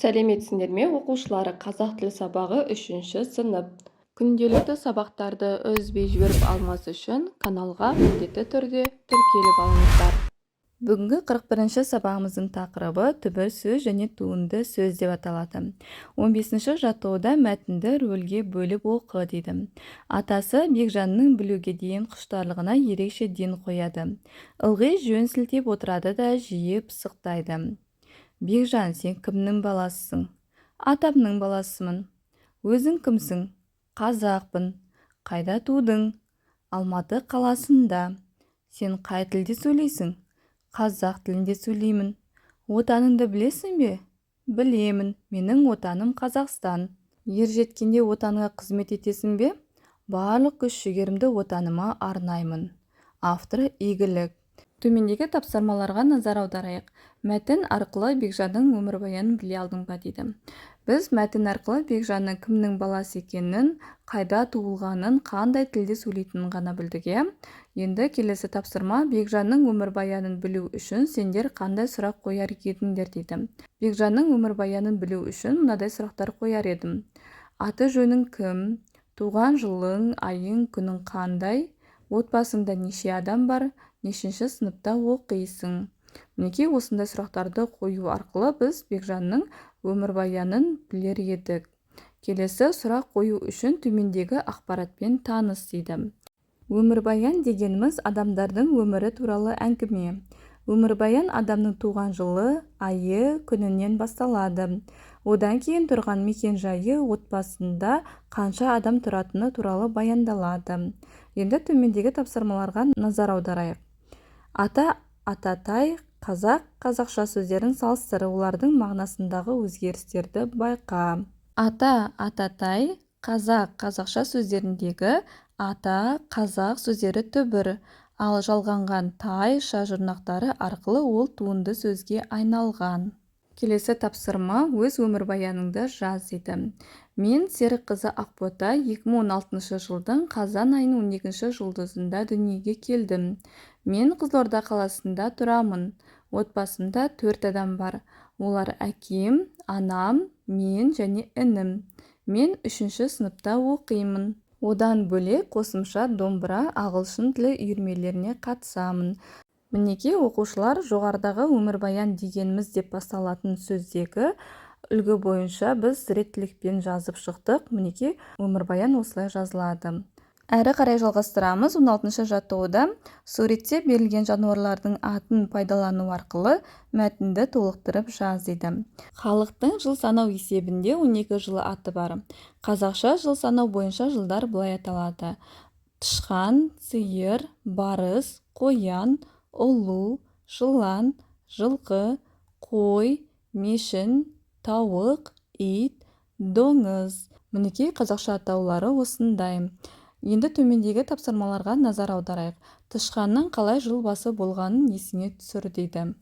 Сәлеметсіңдер ме, оқушылары? Қазақ тілі сабағы 3-ші сынып. Күнделікті сабақтарды үзбей жіберіп алмас үшін каналға міндетті түрде тіркеліп алыңыздар. Бүгінгі 41-ші сабағымыздың тақырыбы түбір сөз және туынды сөз деп аталады. 15-ші жаттығуда мәтінді рөлге бөліп оқы дейді. Атасы Бекжанның білуге дейін құштарлығына ерекше ден қояды. Ылғи жөн сілтеп отырады да жиі пысықтайды. Бекжан, сен кімнің баласысың? Атамның баласымын. Өзің кімсің? Қазақпын. Қайда тудың? Алматы қаласында. Сен қай тілде сөйлейсің? Қазақ тілінде сөйлеймін. Отаныңды білесің бе? Білемін. Менің отаным Қазақстан. Ер жеткенде отанға қызмет етесің бе? Барлық күш-жігерімді отаныма арнаймын. Авторы игілік. Төмендегі тапсырмаларға назар аударайық. Мәтін арқылы Бекжанның өмірбаянын біле алдың ба дейді. Біз мәтін арқылы Бекжанның кімнің баласы екенін, қайда туылғанын, қандай тілде сөйлейтінін ғана білдік. Енді келесі тапсырма: Бекжанның өмірбаянын білу үшін сендер қандай сұрақ қояр едіңдер дейді. Бекжанның өмірбаянын білу үшін мынадай сұрақтар қояр едім. Аты жөнің кім? Туған жылың, айың, күнің қандай? Отбасыңда неше адам бар? Нешінші сыныпта оқисың? Мінекей осындай сұрақтарды қою арқылы біз Бекжанның өмірбаянын білер едік. Келесі сұрақ қою үшін төмендегі ақпаратпен таныс дейді. Өмірбаян дегеніміз адамдардың өмірі туралы әңгіме. Өмірбаян адамның туған жылы, айы, күнінен басталады. Одан кейін тұрған мекен-жайы, отбасында қанша адам тұратыны туралы баяндалады. Енді төмендегі тапсырмаларға назар аударайық. Ата, ататай, қазақ, қазақша сөздерін салыстыр, олардың мағынасындағы өзгерістерді байқа. Ата, ататай, қазақ, қазақша сөздеріндегі ата, қазақ сөздері түбір, ал жалғанған тай, ша жұрнақтары арқылы ол туынды сөзге айналған. Келесі тапсырма: өз өмірбаяныңды жаз дейді. Мен Серікқызы Ақбота 2016 жылдың қазан айының 12-ші жұлдызында дүниеге келдім. Мен Қызылорда қаласында тұрамын. Отбасымда 4 адам бар. Олар әкем, анам, мен және інім. Мен 3-ші сыныпта оқимын. Одан бөлек қосымша домбыра, ағылшын тілі үйірмелеріне қатысамын. Мінекей оқушылар, жоғарыдағы өмірбаян дегеніміз деп басталатын сөздегі үлгі бойынша біз реттілікпен жазып шықтық. Мінекей өмірбаян осылай жазылады. Әрі қарай жалғастырамыз. 16-шы жаттығуда суретте берілген жануарлардың атын пайдалану арқылы мәтінді толықтырып жаз дейді. Халықтың жыл санау есебінде 12 жылы аты бар. Қазақша жыл санау бойынша жылдар былай аталады: тышқан, сиыр, барыс, қоян, ұлу, жылан, жылқы, қой, мешін, тауық, ит, доңыз. Мінекей қазақша атаулары осындай. Енді төмендегі тапсырмаларға назар аударайық. Тышқанның қалай жыл басы болғанын есіңе түсір дейді.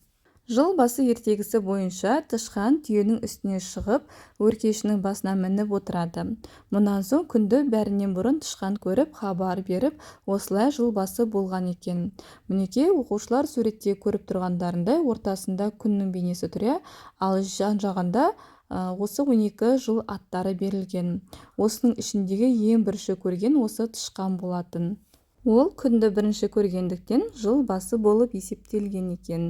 Жыл басы ертегісі бойынша тышқан түйенің үстіне шығып, өркешінің басына мініп отырады. Мұнан соң күнді бәрінен бұрын тышқан көріп, хабар беріп, осылай жыл басы болған екен. Мінекей оқушылар суретте көріп тұрғандарындай ортасында күннің бейнесі тұр, ал жан-жағында осы 12 жыл аттары берілген. Осының ішіндегі ең бірінші көрген осы тышқан болатын. Ол күнді бірінші көргендіктен жыл басы болып есептелген екен.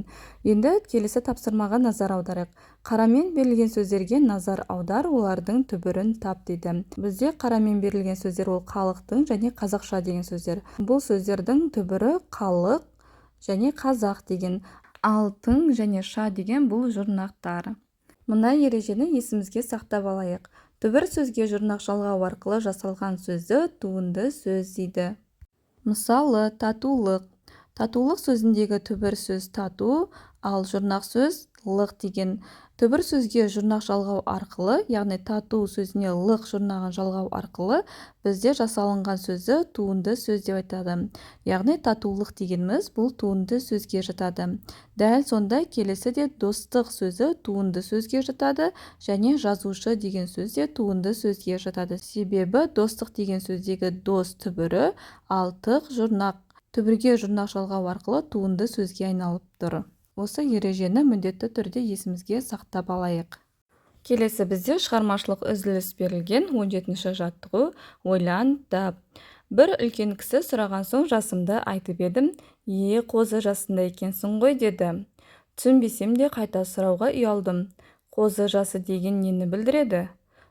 Енді келесі тапсырмаға назар аударайық. Қарамен берілген сөздерге назар аудар, олардың түбірін тап дейді. Бізде қарамен берілген сөздер ол халықтың және қазақша деген сөздер. Бұл сөздердің түбірі халық және қазақ деген, алтын және ша деген бұл жұрнақтар. Мына ережені есімізге сақтап алайық. Түбір сөзге жұрнақ жалғау арқылы жасалған сөзді туынды сөз дейді. Мысалы, татулық. Татулық сөзіндегі түбір сөз тату, ал жұрнақ сөз лық деген. Түбір сөзге жұрнақ жалғау арқылы, яғни тату сөзіне лық жұрнағын жалғау арқылы бізде жасалынған сөзді туынды сөз деп айтады. Яғни татулық дегеніміз бұл туынды сөзге жатады. Дәл сондай келесі де достық сөзі туынды сөзге жатады, және жазушы деген сөз де туынды сөзге жатады. Себебі достық деген сөздегі дос түбірі, ал тық жұрнақ. Түбірге жұрнақ жалғау арқылы туынды сөзге айналып тұр. Осы ережені міндетті түрде есімізге сақтап алайық. Келесі бізде шығармашылық үзіліс берілген 17-ші жаттығу ойлан тап. Бір үлкен кісі сұраған соң жасымды айтып едім. Қозы жасында екенсің ғой деді. Түсінбесем де қайта сұрауға ұялдым. Қозы жасы деген нені білдіреді?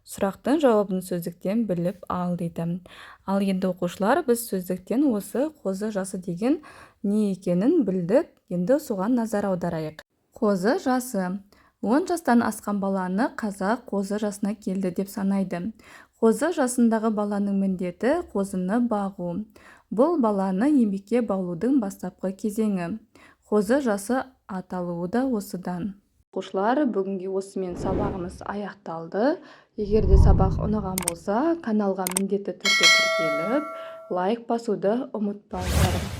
Сұрақтың жауабын сөздіктен біліп ал дейді. Ал енді оқушылар, біз сөздіктен осы қозы жасы деген не екенін білдік. Енді соған назар аударайық. Қозы жасы. 10 жастан асқан баланы қазақ қозы жасына келді деп санайды. Қозы жасындағы баланың міндеті қозыны бағу. Бұл баланы еңбекке баулудың бастапқы кезеңі. Қозы жасы аталуы да осыдан. Оқушылар, бүгінгі осымен сабағымыз аяқталды. Егер де сабақ ұнаған болса, каналға міндетті түрде тіркеліп, лайк басуды ұмытпаңыздар.